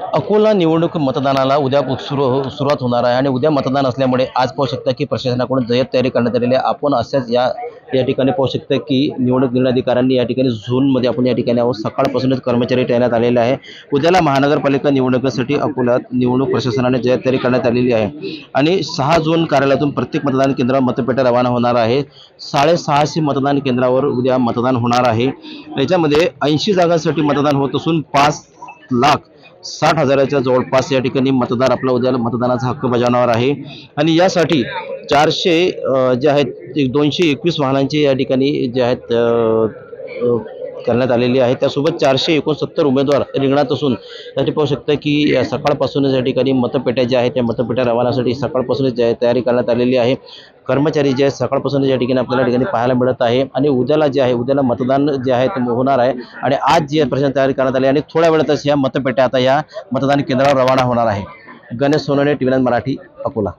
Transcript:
अकोला निवडणूक मतदानाला उद्या सुरुवात होणार आहे आणि उद्या मतदान असल्यामुळे आज पाहू शकता की प्रशासनाकडून जय्यत तयारी करण्यात आलेली आहे। आपण अशाच या ठिकाणी पाहू शकता की निवडणूक निर्णय अधिकाऱ्यांनी या ठिकाणी झोनमध्ये आपण या ठिकाणी आहोत। सकाळपासूनच कर्मचारी तैनात आलेले आहे। उद्याला महानगरपालिका निवडणुकीसाठी अकोल्यात निवडणूक प्रशासनाने जय्यत तयारी करण्यात आलेली आहे आणि 6 झोन कार्यालयातून प्रत्येक मतदान केंद्रावर मतपेट्या रवाना होणार आहे। 650 मतदान केंद्रावर उद्या मतदान होणार आहे। याच्यामध्ये 80 जागांसाठी मतदान होत असून 5,60,000च्या जवळपास या ठिकाणी मतदार आपला उद्या मतदानाचा हक्क बजावणार आहे आणि यासाठी 400 जे आहेत 221 वाहनांची या ठिकाणी जे आहेत करण्यात आलेली आहे। त्यासोबत 469 उमेदवार रिंगणात असून त्यासाठी पाहू शकता की सकाळपासूनच या ठिकाणी मतपेट्या ज्या आहेत त्या मतपेट्या रवानासाठी सकाळपासूनच तयारी करण्यात आलेली आहे। कर्मचारी जे आहेत सकाळपासून या ठिकाणी आपल्याला ठिकाणी पाहायला मिळत आहे आणि उद्याला जे आहे उद्याला मतदान जे आहे ते होणार आहे आणि आज जी प्रशासन तयारी करण्यात आली आणि थोड्या वेळातच या मतपेट्या आता या मतदान केंद्रावर रवाना होणार आहे। गणेश सोनवणे, TV9 मराठी, अकोला।